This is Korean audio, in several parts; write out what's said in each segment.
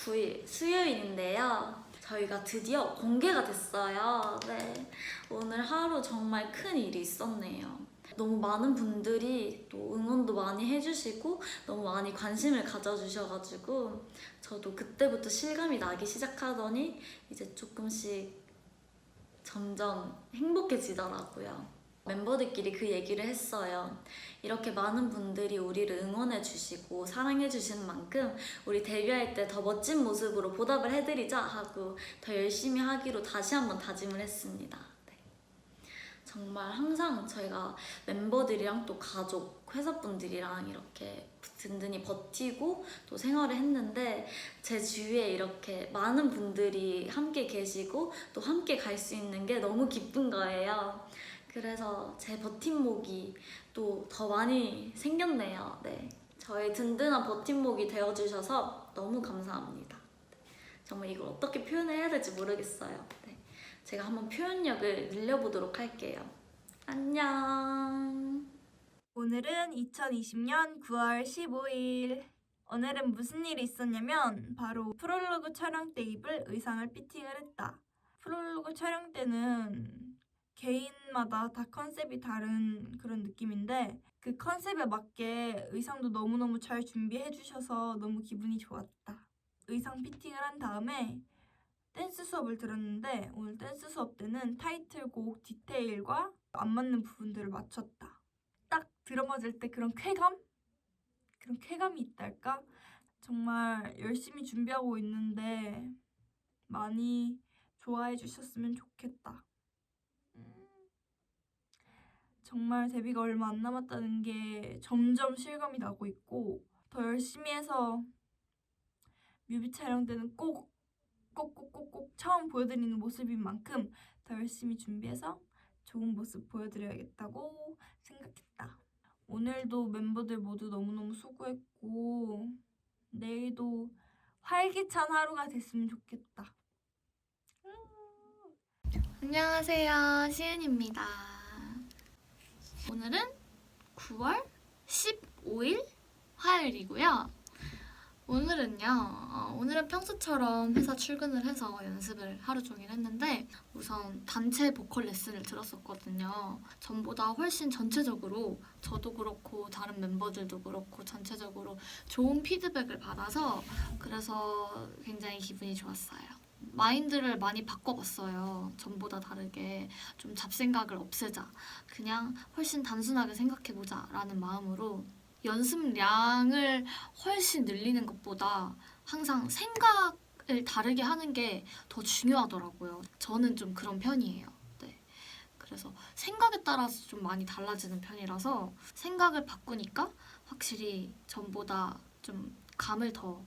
9일 수요일인데요. 저희가 드디어 공개가 됐어요. 네. 오늘 하루 정말 큰 일이 있었네요. 너무 많은 분들이 또 응원도 많이 해주시고 너무 많이 관심을 가져주셔가지고 저도 그때부터 실감이 나기 시작하더니 이제 조금씩 점점 행복해지더라고요. 멤버들끼리 그 얘기를 했어요. 이렇게 많은 분들이 우리를 응원해주시고 사랑해주시는 만큼 우리 데뷔할 때 더 멋진 모습으로 보답을 해드리자 하고 더 열심히 하기로 다시 한번 다짐을 했습니다. 네. 정말 항상 저희가 멤버들이랑 또 가족, 회사분들이랑 이렇게 든든히 버티고 또 생활을 했는데 제 주위에 이렇게 많은 분들이 함께 계시고 또 함께 갈 수 있는 게 너무 기쁜 거예요. 그래서 제 버팀목이 또 더 많이 생겼네요. 네. 저의 든든한 버팀목이 되어주셔서 너무 감사합니다. 정말 이걸 어떻게 표현을 해야 될지 모르겠어요. 네. 제가 한번 표현력을 늘려보도록 할게요. 안녕. 오늘은 2020년 9월 15일. 오늘은 무슨 일이 있었냐면 바로 프롤로그 촬영 때 입을 의상을 피팅을 했다. 프롤로그 촬영 때는 개인마다 다 컨셉이 다른 그런 느낌인데 그 컨셉에 맞게 의상도 너무너무 잘 준비해 주셔서 너무 기분이 좋았다. 의상 피팅을 한 다음에 댄스 수업을 들었는데 오늘 댄스 수업 때는 타이틀곡 디테일과 안 맞는 부분들을 맞췄다. 딱 들어맞을 때 그런 쾌감? 그런 쾌감이 있달까? 정말 열심히 준비하고 있는데 많이 좋아해 주셨으면 좋겠다. 정말 데뷔가 얼마 안 남았다는 게 점점 실감이 나고 있고 더 열심히 해서 뮤비 촬영 때는 꼭 처음 보여드리는 모습인 만큼 더 열심히 준비해서 좋은 모습 보여드려야겠다고 생각했다. 오늘도 멤버들 모두 너무너무 수고했고 내일도 활기찬 하루가 됐으면 좋겠다. 안녕하세요, 시은입니다. 오늘은 9월 15일 화요일이고요. 오늘은 평소처럼 회사 출근을 해서 연습을 하루 종일 했는데 우선 단체 보컬 레슨을 들었었거든요. 전보다 훨씬 전체적으로 저도 그렇고 다른 멤버들도 그렇고 전체적으로 좋은 피드백을 받아서 그래서 굉장히 기분이 좋았어요. 마인드를 많이 바꿔봤어요. 전보다 다르게 좀 잡생각을 없애자. 그냥 훨씬 단순하게 생각해보자 라는 마음으로 연습량을 훨씬 늘리는 것보다 항상 생각을 다르게 하는 게 더 중요하더라고요. 저는 좀 그런 편이에요. 네. 그래서 생각에 따라서 좀 많이 달라지는 편이라서 생각을 바꾸니까 확실히 전보다 좀 감을 더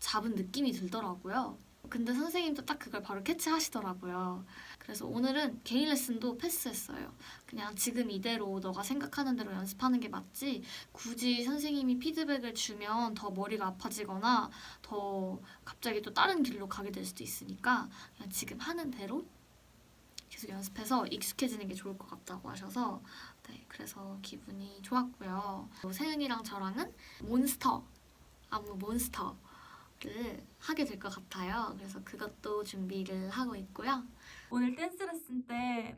잡은 느낌이 들더라고요. 근데 선생님도 딱 그걸 바로 캐치하시더라고요. 그래서 오늘은 개인 레슨도 패스했어요. 그냥 지금 이대로 너가 생각하는 대로 연습하는 게 맞지 굳이 선생님이 피드백을 주면 더 머리가 아파지거나 더 갑자기 또 다른 길로 가게 될 수도 있으니까 그냥 지금 하는 대로 계속 연습해서 익숙해지는 게 좋을 것 같다고 하셔서 네, 그래서 기분이 좋았고요. 세은이랑 저랑은 안무 몬스터 를 하게 될 것 같아요. 그래서 그것도 준비를 하고 있고요. 오늘 댄스 레슨 때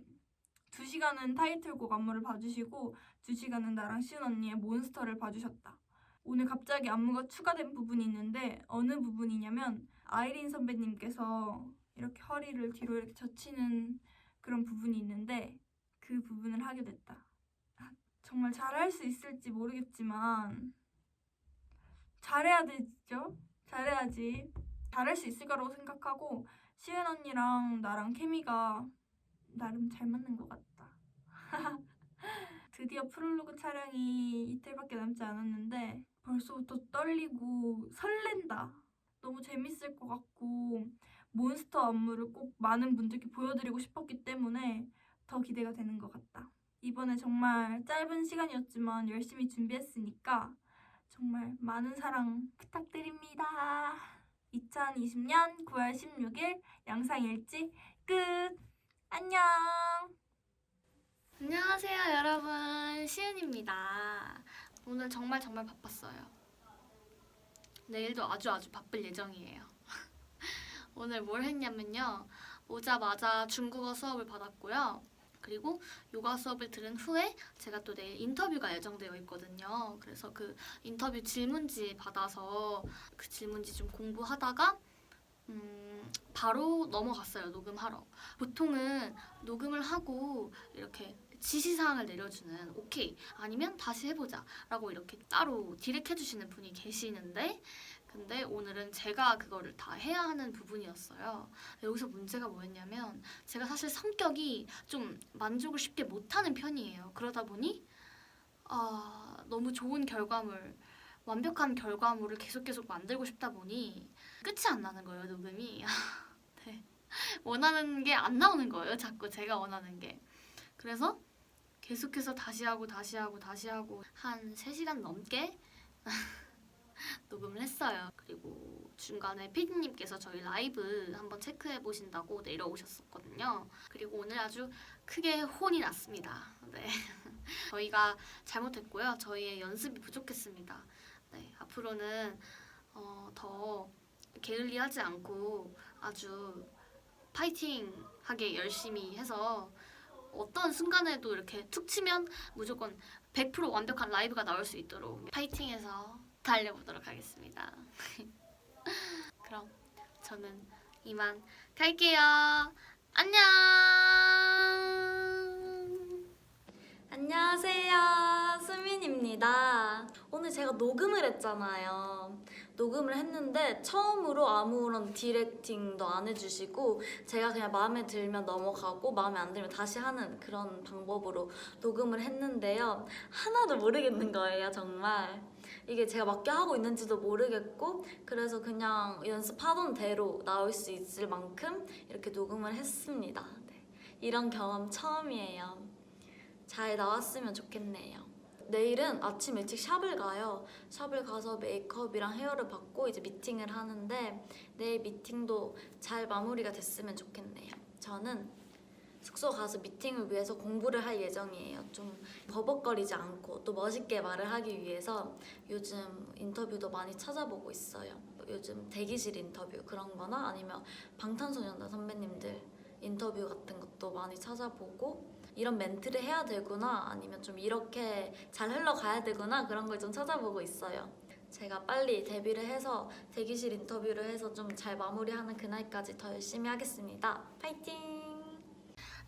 2시간은 타이틀곡 안무를 봐주시고 2시간은 나랑 시은 언니의 몬스터를 봐주셨다. 오늘 갑자기 안무가 추가된 부분이 있는데 어느 부분이냐면 아이린 선배님께서 이렇게 허리를 뒤로 이렇게 젖히는 그런 부분이 있는데 그 부분을 하게 됐다. 정말 잘할 수 있을지 모르겠지만 잘해야 되죠? 잘해야지. 잘할 수 있을 거라고 생각하고 시은 언니랑 나랑 케미가 나름 잘 맞는 것 같다. 드디어 프롤로그 촬영이 이틀밖에 남지 않았는데 벌써부터 떨리고 설렌다. 너무 재밌을 것 같고 몬스터 안무를 꼭 많은 분들께 보여드리고 싶었기 때문에 더 기대가 되는 것 같다. 이번에 정말 짧은 시간이었지만 열심히 준비했으니까 정말 많은 사랑 부탁드립니다. 2020년 9월 16일 영상일지 끝! 안녕! 안녕하세요, 여러분. 시은입니다. 오늘 정말 바빴어요. 내일도 아주 바쁠 예정이에요. 오늘 뭘 했냐면요. 오자마자 중국어 수업을 받았고요. 그리고 요가 수업을 들은 후에 제가 또 내일 인터뷰가 예정되어 있거든요. 그래서 그 인터뷰 질문지 받아서 그 질문지 좀 공부하다가 바로 넘어갔어요. 녹음하러. 보통은 녹음을 하고 이렇게 지시사항을 내려주는 오케이 아니면 다시 해보자 라고 이렇게 따로 디렉 해주시는 분이 계시는데 근데 오늘은 제가 그거를 다 해야 하는 부분이었어요. 여기서 문제가 뭐였냐면 제가 사실 성격이 좀 만족을 쉽게 못하는 편이에요. 그러다 보니 너무 좋은 결과물, 완벽한 결과물을 계속 만들고 싶다 보니 끝이 안 나는 거예요, 녹음이. 네. 원하는 게 안 나오는 거예요, 자꾸 제가 원하는 게. 그래서 계속해서 다시 하고 한 3시간 넘게 녹음을 했어요. 그리고 중간에 피디님께서 저희 라이브 한번 체크해 보신다고 내려오셨었거든요. 그리고 오늘 아주 크게 혼이 났습니다. 네. 저희가 잘못했고요. 저희의 연습이 부족했습니다. 네, 앞으로는 더 게을리하지 않고 아주 파이팅하게 열심히 해서 어떤 순간에도 이렇게 툭 치면 무조건 100% 완벽한 라이브가 나올 수 있도록 파이팅해서 달려보도록 하겠습니다. 그럼 저는 이만 갈게요. 안녕. 안녕하세요. 수민입니다. 오늘 제가 녹음을 했잖아요. 녹음을 했는데 처음으로 아무런 디렉팅도 안 해주시고 제가 그냥 마음에 들면 넘어가고 마음에 안 들면 다시 하는 그런 방법으로 녹음을 했는데요. 하나도 모르겠는 거예요, 정말. 이게 제가 맞게 하고 있는지도 모르겠고 그래서 그냥 연습하던 대로 나올 수 있을 만큼 이렇게 녹음을 했습니다. 네. 이런 경험 처음이에요. 잘 나왔으면 좋겠네요. 내일은 아침 일찍 샵을 가요. 샵을 가서 메이크업이랑 헤어를 받고 이제 미팅을 하는데 내일 미팅도 잘 마무리가 됐으면 좋겠네요. 저는 숙소 가서 미팅을 위해서 공부를 할 예정이에요. 좀 버벅거리지 않고 또 멋있게 말을 하기 위해서 요즘 인터뷰도 많이 찾아보고 있어요. 요즘 대기실 인터뷰 그런 거나 아니면 방탄소년단 선배님들 인터뷰 같은 것도 많이 찾아보고 이런 멘트를 해야 되구나 아니면 좀 이렇게 잘 흘러가야 되구나 그런 걸 좀 찾아보고 있어요. 제가 빨리 데뷔를 해서 대기실 인터뷰를 해서 좀 잘 마무리하는 그날까지 더 열심히 하겠습니다. 파이팅!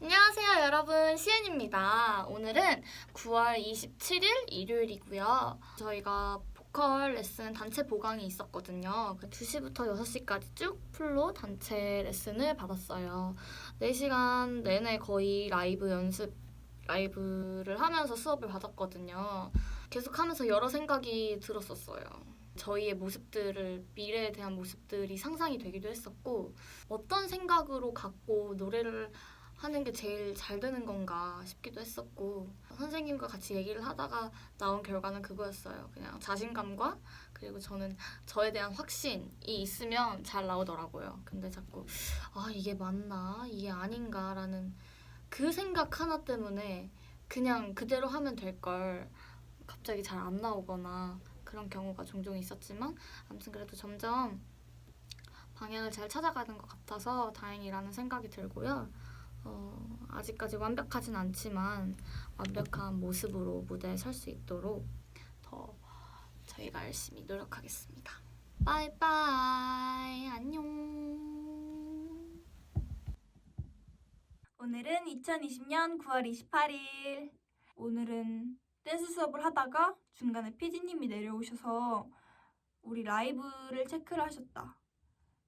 안녕하세요 여러분, 시은입니다. 오늘은 9월 27일 일요일이고요. 저희가 보컬 레슨 단체 보강이 있었거든요. 2시부터 6시까지 쭉 풀로 단체 레슨을 받았어요. 4시간 내내 거의 라이브를 하면서 수업을 받았거든요. 계속 하면서 여러 생각이 들었었어요. 저희의 모습들을, 미래에 대한 모습들이 상상이 되기도 했었고 어떤 생각으로 갖고 노래를 하는 게 제일 잘 되는 건가 싶기도 했었고 선생님과 같이 얘기를 하다가 나온 결과는 그거였어요. 그냥 자신감과 그리고 저는 저에 대한 확신이 있으면 잘 나오더라고요. 근데 자꾸 이게 맞나? 이게 아닌가라는 그 생각 하나 때문에 그냥 그대로 하면 될 걸 갑자기 잘 안 나오거나 그런 경우가 종종 있었지만 아무튼 그래도 점점 방향을 잘 찾아가는 것 같아서 다행이라는 생각이 들고요. 아직까지 완벽하진 않지만 완벽한 모습으로 무대에 설 수 있도록 더 저희가 열심히 노력하겠습니다. 바이바이. 안녕. 오늘은 2020년 9월 28일. 오늘은 댄스 수업을 하다가 중간에 피디님이 내려오셔서 우리 라이브를 체크를 하셨다.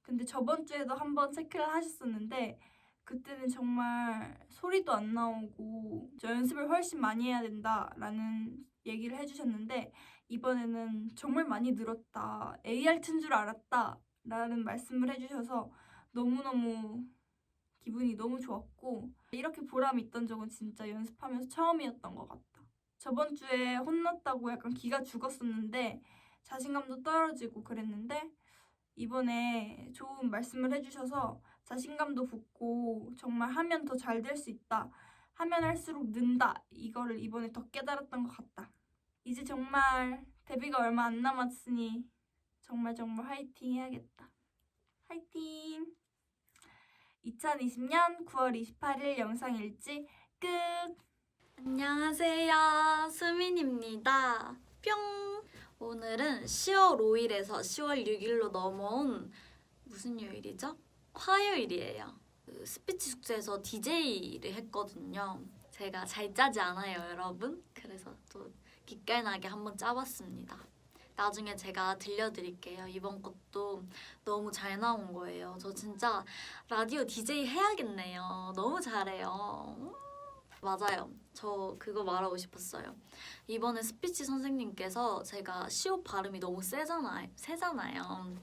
근데 저번 주에도 한번 체크를 하셨었는데 그때는 정말 소리도 안 나오고 저 연습을 훨씬 많이 해야 된다라는 얘기를 해주셨는데 이번에는 정말 많이 늘었다. AR 튼 줄 알았다 라는 말씀을 해주셔서 너무너무 기분이 너무 좋았고 이렇게 보람이 있던 적은 진짜 연습하면서 처음이었던 것 같다. 저번 주에 혼났다고 약간 기가 죽었었는데 자신감도 떨어지고 그랬는데 이번에 좋은 말씀을 해주셔서 자신감도 붙고 정말 하면 더 잘 될 수 있다. 하면 할수록 는다. 이거를 이번에 더 깨달았던 것 같다. 이제 정말 데뷔가 얼마 안 남았으니 정말 화이팅 해야겠다. 화이팅! 2020년 9월 28일 영상 일지 끝! 안녕하세요. 수민입니다. 뿅! 오늘은 10월 5일에서 10월 6일로 넘어온 무슨 요일이죠? 화요일이에요. 그 스피치 숙제에서 DJ를 했거든요. 제가 잘 짜지 않아요, 여러분. 그래서 또 기깔나게 한번 짜봤습니다. 나중에 제가 들려드릴게요. 이번 것도 너무 잘 나온 거예요. 저 진짜 라디오 DJ 해야겠네요. 너무 잘해요. 맞아요. 저 그거 말하고 싶었어요. 이번에 스피치 선생님께서 제가 시옷 발음이 너무 세잖아요.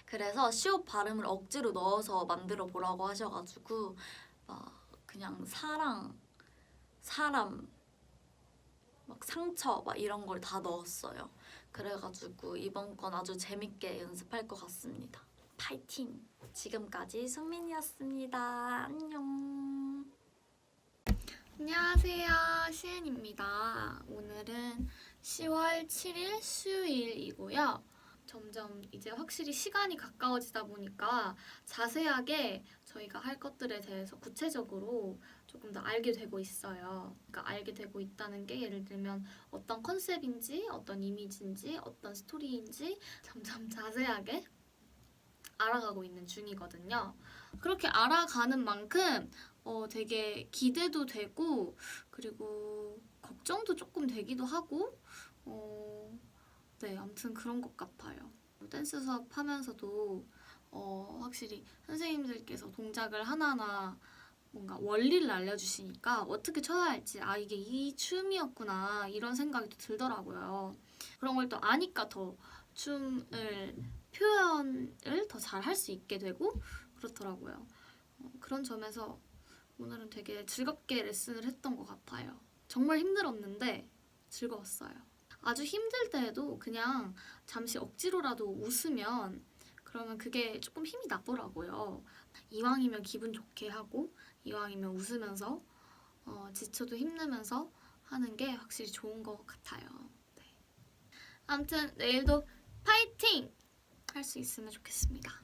그래서 시옷 발음을 억지로 넣어서 만들어 보라고 하셔가지고 막 그냥 사람, 막 상처 막 이런 걸 다 넣었어요. 그래가지고 이번 건 아주 재밌게 연습할 것 같습니다. 파이팅! 지금까지 승민이었습니다. 안녕. 안녕하세요. 시은입니다. 오늘은 10월 7일 수요일이고요. 점점 이제 확실히 시간이 가까워지다 보니까 자세하게 저희가 할 것들에 대해서 구체적으로 조금 더 알게 되고 있어요. 그러니까 알게 되고 있다는 게 예를 들면 어떤 컨셉인지, 어떤 이미지인지, 어떤 스토리인지 점점 자세하게 알아가고 있는 중이거든요. 그렇게 알아가는 만큼 되게 기대도 되고 그리고 걱정도 조금 되기도 하고 네, 아무튼 그런 것 같아요. 댄스 수업 하면서도 확실히 선생님들께서 동작을 하나하나 뭔가 원리를 알려주시니까 어떻게 춰야 할지 이게 이 춤이었구나 이런 생각이 또 들더라고요. 그런 걸 또 아니까 더 춤을 표현을 더 잘 할 수 있게 되고 그렇더라고요. 그런 점에서 오늘은 되게 즐겁게 레슨을 했던 것 같아요. 정말 힘들었는데 즐거웠어요. 아주 힘들 때에도 그냥 잠시 억지로라도 웃으면 그러면 그게 조금 힘이 나더라고요. 이왕이면 기분 좋게 하고 이왕이면 웃으면서 지쳐도 힘내면서 하는 게 확실히 좋은 것 같아요. 네. 아무튼 내일도 파이팅! 할 수 있으면 좋겠습니다.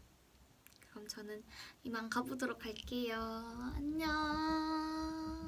그럼 저는 이만 가보도록 할게요. 안녕.